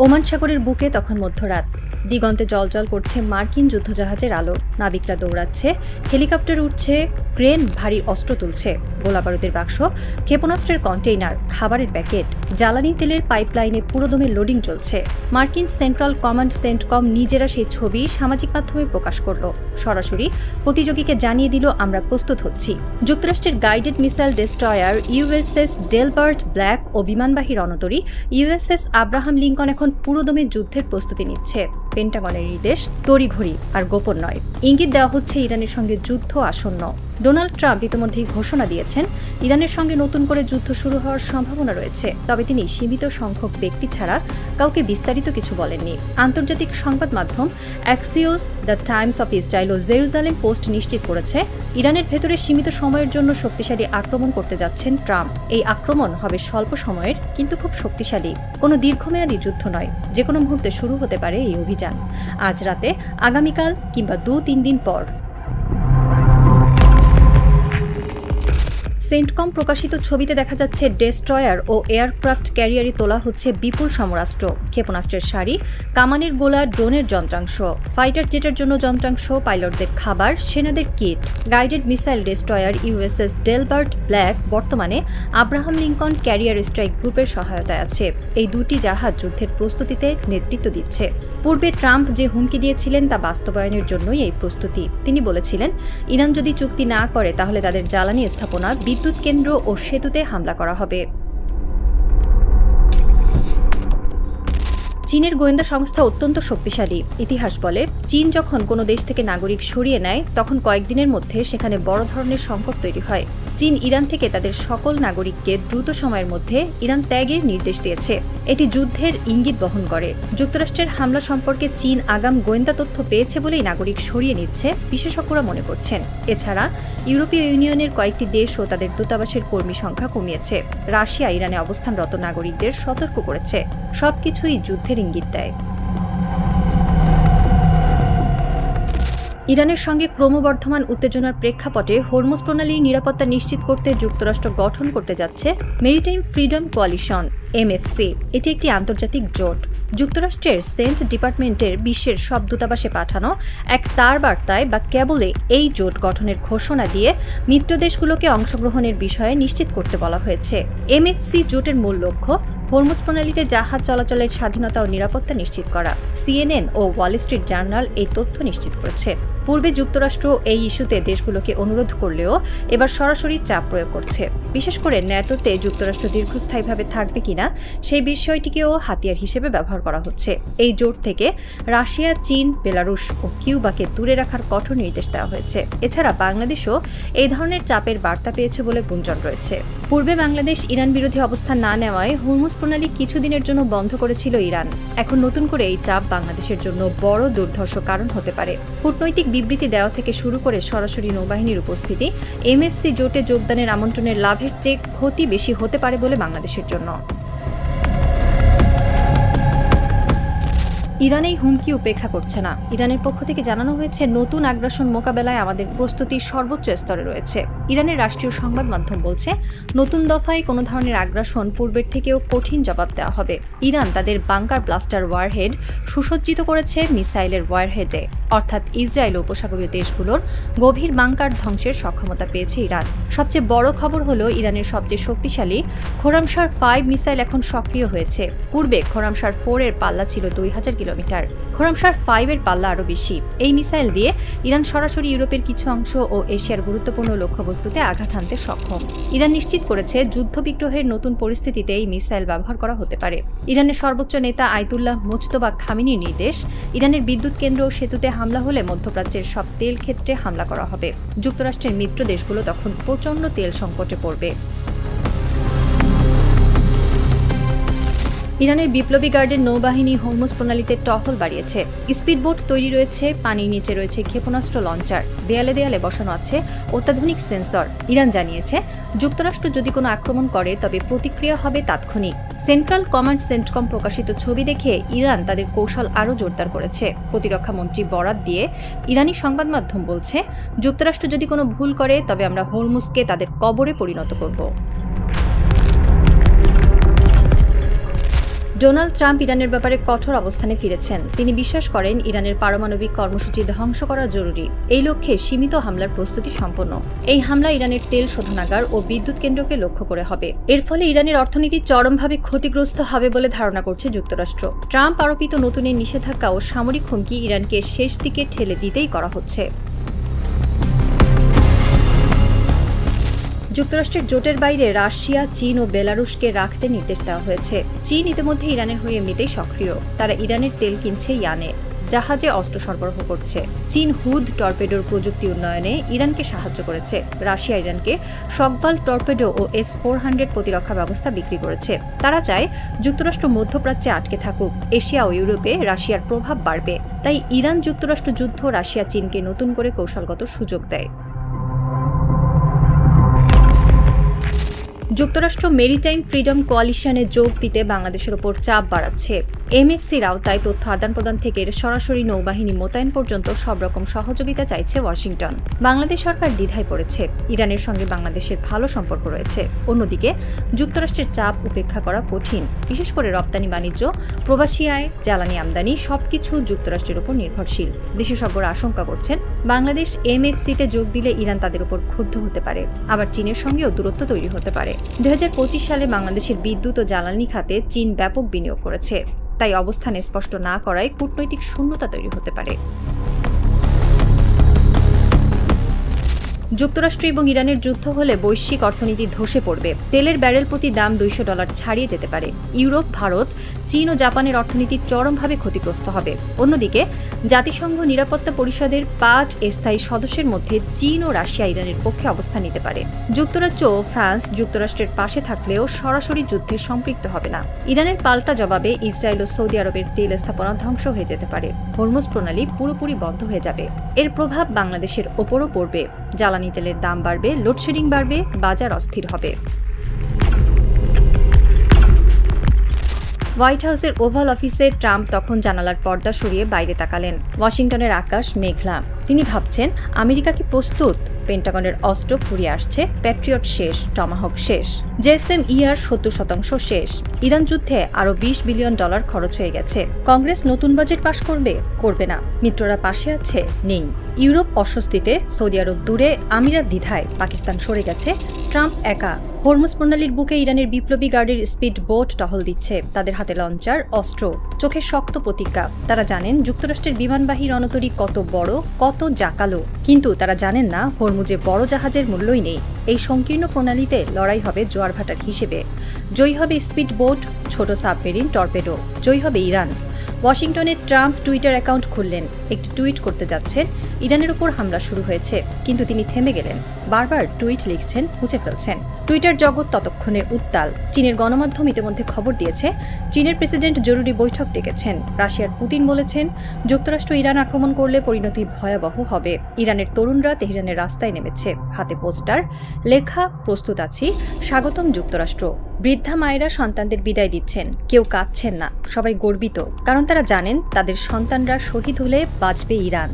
Oman সাগরের বুকে তখন মধ্যরাত। দিগন্তে জ্বলজ্বল করছে মার্কিন যুদ্ধজাহাজের আলো। নাবিকরা দৌড়াচ্ছে, হেলিকপ্টার উঠছে, ক্রেন ভারী অস্ত্র তুলছে। গোলাবারুদের বাক্স, ক্ষেপণাস্ত্রের কন্টেইনার, খাবারের প্যাকেট, জ্বালানি তেলের পাইপলাইনে পুরোদমে লোডিং চলছে। মার্কিন সেন্ট্রাল কমান্ড সেন্টকম নিজেরা সেই ছবি সামাজিক মাধ্যমে প্রকাশ করল। সরাসরি প্রতিযোগীকে জানিয়ে দিল, আমরা প্রস্তুত হচ্ছি। যুক্তরাষ্ট্রের guided missile destroyer USS Delbert Black ও বিমানবাহী রণতরী ইউএসএস আব্রাহাম লিঙ্কন এখন পুরোদমে যুদ্ধের প্রস্তুতি নিচ্ছে। পেন্টাগনের নির্দেশ তড়িঘড়ি আর গোপন নয়। ইঙ্গিত দেওয়া হচ্ছে ইরানের সঙ্গে যুদ্ধ আসন্ন। ডোনাল্ড ট্রাম্প ইতিমধ্যেই ঘোষণা দিয়েছেন, ইরানের সঙ্গে নতুন করে যুদ্ধ শুরু হওয়ার সম্ভাবনা রয়েছে। তবে তিনি সীমিত সংখ্যক ব্যক্তি ছাড়া কাউকে বিস্তারিত কিছু বলেননি। আন্তর্জাতিক সংবাদ মাধ্যম Axios, the Times of Israel ও জেরুজালেম পোস্ট নিশ্চিত করেছে, ইরানের ভেতরে সীমিত সময়ের জন্য শক্তিশালী আক্রমণ করতে যাচ্ছেন ট্রাম্প। এই আক্রমণ হবে স্বল্প সময়ের, কিন্তু খুব শক্তিশালী। কোনো দীর্ঘমেয়াদী যুদ্ধ নয়, যে কোনো মুহূর্তে শুরু হতে পারে এই অভিযান। আজ রাতে, আগামীকাল কিংবা 2-3 দিন পর। সেন্টকম প্রকাশিত ছবিতে দেখা যাচ্ছে ডেস্ট্রয়ার ও এয়ারক্রাফট ক্যারিয়ারে তোলা হচ্ছে বিপুল সমরাস্ত্র, ক্ষেপণাস্ত্রের সারি, কামানের গোলা, ড্রোনের যন্ত্রাংশ, ফাইটার জেটের জন্য যন্ত্রাংশ, পাইলটদের খাবার, সেনাদের kit. Guided missile destroyer USS Delbert black বর্তমানে আব্রাহাম লিঙ্কন ক্যারিয়ার স্ট্রাইক গ্রুপের সহায়তায় আছে। এই দুটি জাহাজ যুদ্ধের প্রস্তুতিতে নেতৃত্ব দিচ্ছে। পূর্বে ট্রাম্প যে হুমকি দিয়েছিলেন তা বাস্তবায়নের জন্যই এই প্রস্তুতি। তিনি বলেছিলেন, ইরান যদি চুক্তি না করে তাহলে তাদের জ্বালানি স্থাপনা, বিদ্যুৎ কেন্দ্র ও সেতুতে হামলা করা হবে। চীনের গোয়েন্দা সংস্থা অত্যন্ত শক্তিশালী। ইতিহাস বলে, চীন যখন কোনো দেশ থেকে নাগরিক সরিয়ে নেয়, তখন কয়েকদিনের মধ্যে সেখানে বড় ধরনের সংকট তৈরি হয়। চীন ইরান থেকে তাদের সকল নাগরিককে দ্রুত সময়ের মধ্যে ইরান ত্যাগের নির্দেশ দিয়েছে। এটি যুদ্ধের ইঙ্গিত বহন করে। যুক্তরাষ্ট্রের হামলা সম্পর্কে চীন আগাম গোয়েন্দা তথ্য পেয়েছে বলেই নাগরিক সরিয়ে নিচ্ছে, বিশেষজ্ঞরা মনে করছেন। এছাড়া ইউরোপীয় ইউনিয়নের কয়েকটি দেশও তাদের দূতাবাসের কর্মী সংখ্যা কমিয়েছে। রাশিয়া ইরানে অবস্থানরত নাগরিকদের সতর্ক করেছে। সবকিছুই যুদ্ধের ইঙ্গিত দেয়। ইরানের সঙ্গে ক্রমবর্ধমান উত্তেজনার প্রেক্ষাপটে হরমুজ প্রণালীর নিরাপত্তা নিশ্চিত করতে যুক্তরাষ্ট্র গঠন করতে যাচ্ছে মেরিটাইম ফ্রিডম কোয়ালিশন (MFC). এটি একটি আন্তর্জাতিক জোট। যুক্তরাষ্ট্রের সেন্ট ডিপার্টমেন্টের বিশ্বের সব দূতাবাসে পাঠানো এক তার বার্তায় বা কেবলে এই জোট গঠনের ঘোষণা দিয়ে মিত্রদেশগুলোকে অংশগ্রহণের বিষয়ে নিশ্চিত করতে বলা হয়েছে। MFC জোটের মূল লক্ষ্য হরমুজ প্রণালীতে জাহাজ চলাচলের স্বাধীনতা ও নিরাপত্তা নিশ্চিত করা। CNN ও ওয়াল স্ট্রিট জার্নাল এই তথ্য নিশ্চিত করেছে। পূর্বে যুক্তরাষ্ট্র এই ইস্যুতে দেশগুলোকে অনুরোধ করলেও এবার সরাসরি চাপ প্রয়োগ করছে। বিশেষ করে ন্যাটোতে যুক্তরাষ্ট্র দীর্ঘস্থায়ীভাবে থাকবে কিনা সেই বিষয়টিকেও হাতিয়ার হিসেবে ব্যবহার করা হচ্ছে। এই জোট থেকে রাশিয়া, চীন, বেলারুশ ও কিউবাকে দূরে রাখার কঠোর নির্দেশ দেওয়া হয়েছে। এছাড়া বাংলাদেশও এই ধরনের চাপের বার্তা পেয়েছে বলে গুঞ্জন রয়েছে। পূর্বে বাংলাদেশ ইরান বিরোধী অবস্থান না নেওয়ায় হরমুজ প্রণালী কিছুদিনের জন্য বন্ধ করেছিল ইরান। এখন নতুন করে এই চাপ বাংলাদেশের জন্য বড় দুর্ধর্ষ কারণ হতে পারে। কূটনৈতিক বিবৃতি দেওয়া থেকে শুরু করে সরাসরি নৌবাহিনীর উপস্থিতি, MFC জোটে যোগদানের আমন্ত্রণের লাভের চেয়ে ক্ষতি বেশি হতে পারে বলে বাংলাদেশের জন্য। ইরান এই হুমকি উপেক্ষা করছে না। ইরানের পক্ষ থেকে জানানো হয়েছে, নতুন আগ্রাসন মোকাবেলায় আমাদের প্রস্তুতি সর্বোচ্চ স্তরে রয়েছে। ইরানের রাষ্ট্রীয় সংবাদ মাধ্যম বলছে, নতুন দফায় কোনো ধরনের আগ্রাসন পূর্বের থেকেও কঠিন জবাব দেওয়া হবে। ইরান তাদের বাংকার ব্লাস্টার ওয়ারহেড সুসজ্জিত করেছে মিসাইলের ওয়ারহেডে, অর্থাৎ ইসরায়েল উপসাগরীয় দেশগুলোর গভীর বাংকার ধ্বংসের সক্ষমতা পেয়েছে ইরান। সবচেয়ে বড় খবর হলো, ইরানের সবচেয়ে শক্তিশালী খোরামশার 5 মিসাইল এখন সক্রিয় হয়েছে। পূর্বে খোরামশার 4 এর পাল্লা ছিল 2000 কিলোমিটার। খোরামশার 5 এর পাল্লা আরও বেশি। এই মিসাইল দিয়ে ইরান সরাসরি ইউরোপের কিছু অংশ ও এশিয়ার গুরুত্বপূর্ণ লক্ষ্যবস্তুতে আঘাত হানতে সক্ষম। ইরান নিশ্চিত করেছে, যুদ্ধবিগ্রহের নতুন পরিস্থিতিতে এই মিসাইল ব্যবহার করা হতে পারে। ইরানের সর্বোচ্চ নেতা আয়াতুল্লাহ মুজতবা খামেনির নির্দেশ, ইরানের বিদ্যুৎ কেন্দ্র ও সেতুতে হামলা হলে মধ্যপ্রাচ্যের সব তেল ক্ষেত্রে হামলা করা হবে। যুক্তরাষ্ট্রের মিত্র দেশগুলো তখন প্রচণ্ড তেল সংকটে পড়বে। ইরানের বিপ্লবী গার্ডের নৌবাহিনী হরমুজ প্রণালীতে টহল বাড়িয়েছে। স্পিডবোট তৈরি রয়েছে, পানির নিচে রয়েছে ক্ষেপণাস্ত্র লঞ্চার, দেয়ালে দেয়ালে বসানো আছে অত্যাধুনিক সেন্সর। ইরান জানিয়েছে, যুক্তরাষ্ট্র যদি কোনো আক্রমণ করে তবে প্রতিক্রিয়া হবে তাৎক্ষণিক। সেন্ট্রাল কমান্ড সেন্টকম প্রকাশিত ছবি দেখে ইরান তাদের কৌশল আরও জোরদার করেছে। প্রতিরক্ষা মন্ত্রী বরাত দিয়ে ইরানি সংবাদ মাধ্যম বলছে, যুক্তরাষ্ট্র যদি কোনো ভুল করে তবে আমরা হরমুজকে তাদের কবরে পরিণত করব। ডোনাল্ড ট্রাম্প ইরানের ব্যাপারে কঠোর অবস্থানে ফিরেছেন। তিনি বিশ্বাস করেন ইরানের পারমাণবিক কর্মসূচি ধ্বংস করা জরুরি। এই লক্ষ্যে সীমিত হামলার প্রস্তুতি সম্পন্ন। এই হামলা ইরানের তেল শোধনাগার ও বিদ্যুৎ কেন্দ্রকে লক্ষ্য করে হবে। এর ফলে ইরানের অর্থনীতি চরমভাবে ক্ষতিগ্রস্ত হবে বলে ধারণা করছে যুক্তরাষ্ট্র। ট্রাম্প আরোপিত নতুন এই নিষেধাজ্ঞা ও সামরিক হুমকি ইরানকে শেষ দিকে ঠেলে দিতেই করা হচ্ছে। যুক্তরাষ্ট্রের জোটের বাইরে রাশিয়া, চীন ও বেলারুশকে রাখতে নির্দেশ দেওয়া হয়েছে। চীন ইতিমধ্যে ইরানের হয়ে এমনিতেই সক্রিয়। তারা ইরানের তেল কিনছে ইয়ানে, জাহাজে অস্ত্র সরবরাহ করছে। চীন হুদ টর্পেডোর প্রযুক্তি উন্নয়নে ইরানকে সাহায্য করেছে। রাশিয়া ইরানকে শকভাল টর্পেডো ও S-400 প্রতিরক্ষা ব্যবস্থা বিক্রি করেছে। তারা চায় যুক্তরাষ্ট্র মধ্যপ্রাচ্যে আটকে থাকুক। এশিয়া ও ইউরোপে রাশিয়ার প্রভাব বাড়বে। তাই ইরান যুক্তরাষ্ট্র যুদ্ধ রাশিয়া চীনকে নতুন করে কৌশলগত সুযোগ দেয়। যুক্তরাষ্ট্র মেরিটাইম ফ্রিডম কোয়ালিশনে যোগ দিতে বাংলাদেশের ওপর চাপ বাড়াচ্ছে। MFCর আওতায় তথ্য আদান প্রদান থেকে সরাসরি নৌবাহিনী মোতায়েন পর্যন্ত সব রকম সহযোগিতা চাইছে ওয়াশিংটন। বাংলাদেশ সরকার দ্বিধায় পড়েছে। ইরানের সঙ্গে বাংলাদেশের ভালো সম্পর্ক রয়েছে। অন্যদিকে যুক্তরাষ্ট্রের চাপ উপেক্ষা করা কঠিন। বিশেষ করে রপ্তানি বাণিজ্য, প্রবাসী আয়, জ্বালানি আমদানি সবকিছু যুক্তরাষ্ট্রের উপর নির্ভরশীল। বিশেষজ্ঞরা আশঙ্কা করছেন বাংলাদেশ MFCতে যোগ দিলে ইরান তাদের উপর ক্ষুব্ধ হতে পারে। আবার চীনের সঙ্গেও দূরত্ব তৈরি হতে পারে। 2025 সালে বাংলাদেশের বিদ্যুৎ ও জ্বালানি খাতে চীন ব্যাপক বিনিয়োগ করেছে। তাই অবস্থান স্পষ্ট না করায় কূটনৈতিক শূন্যতা তৈরি হতে পারে। যুক্তরাষ্ট্র এবং ইরানের যুদ্ধ হলে বৈশ্বিক অর্থনীতি ধসে পড়বে। তেলের ব্যারেল প্রতি দাম $200 ছাড়িয়ে যেতে পারে। ইউরোপ, ভারত, চীন ও জাপানের অর্থনীতি চরমভাবে ক্ষতিগ্রস্ত হবে। অন্যদিকে জাতিসংঘ নিরাপত্তা পরিষদের 5 স্থায়ী সদস্যের মধ্যে চীন ও রাশিয়া ইরানের পক্ষে অবস্থান নিতে পারে। যুক্তরাজ্য ও ফ্রান্স যুক্তরাষ্ট্রের পাশে থাকলেও সরাসরি যুদ্ধে সম্পৃক্ত হবে না। ইরানের পাল্টা জবাবে ইসরায়েল ও সৌদি আরবের তেল স্থাপনা ধ্বংস হয়ে যেতে পারে। হরমুজ প্রণালী পুরোপুরি বন্ধ হয়ে যাবে। এর প্রভাব বাংলাদেশের ওপরও পড়বে। জ্বালানি তেলের দাম বাড়বে, লোডশেডিং বাড়বে, বাজার অস্থির হবে। হোয়াইট হাউসের ওভাল অফিসে ট্রাম্প তখন জানালার পর্দা সরিয়ে বাইরে তাকালেন। ওয়াশিংটনের আকাশ মেঘলা। তিনি ভাবছেন, আমেরিকা কি প্রস্তুত? পেন্টাগনের অস্ত্র ফুরিয়ে আসছে, প্যাট্রিয়ট শেষ, টমাহক শেষ, JSM-ER 70% শেষ। ইরান যুদ্ধে আরও $20 বিলিয়ন খরচ হয়ে গেছে। কংগ্রেস নতুন বাজেট পাশ করবে? করবে না। মিত্ররা পাশে আছে? নেই। ইউরোপ অস্বস্তিতে, সৌদি আরব দূরে, আমিরাত দ্বিধায়, পাকিস্তান সরে গেছে, ট্রাম্প একা। হরমুজ প্রণালীর বুকে ইরানের বিপ্লবী গার্ডের স্পিড বোট টহল দিচ্ছে। তাদের হাতে লঞ্চার, অস্ত্র, চোখে শক্ত প্রতিজ্ঞা। তারা জানেন যুক্তরাষ্ট্রের বিমানবাহী রণতরী কত বড়, কত জাকালো। কিন্তু তারা জানেন না হরমুজে বড় জাহাজের মূল্যই নেই। এই সংকীর্ণ প্রণালীতে লড়াই হবে জোয়ার ভাটার হিসেবে। জয়ী হবে স্পিড বোট, ছোট সাবমেরিন, টর্পেডো। জয়ী হবে ইরান। ওয়াশিংটনে ট্রাম্প টুইটার অ্যাকাউন্ট খুললেন। একটি টুইট করতে যাচ্ছেন, ইরানের উপর হামলা শুরু হয়েছে। কিন্তু তিনি থেমে গেলেন। বারবার টুইট লিখছেন, মুছে ফেলছেন। টুইটার জগৎ ততক্ষণে উত্তাল। চীনের গণমাধ্যম ইতিমধ্যে খবর দিয়েছে, চীনের প্রেসিডেন্ট জরুরি বৈঠক ডেকেছেন। রাশিয়ার পুতিন বলেছেন, যুক্তরাষ্ট্র ইরান আক্রমণ করলে পরিণতি ভয়াবহ হবে। ইরানের তরুণরা তেহরানের রাস্তায় নেমেছে, হাতে পোস্টার, লেখা, প্রস্তুত আছি, স্বাগতম যুক্তরাষ্ট্র। বৃদ্ধা মায়েরা সন্তানদের বিদায় দিচ্ছেন। কেউ কাঁদছেন না, সবাই গর্বিত, কারণ তারা জানেন তাদের সন্তানরা শহীদ হলে বাঁচবে ইরান।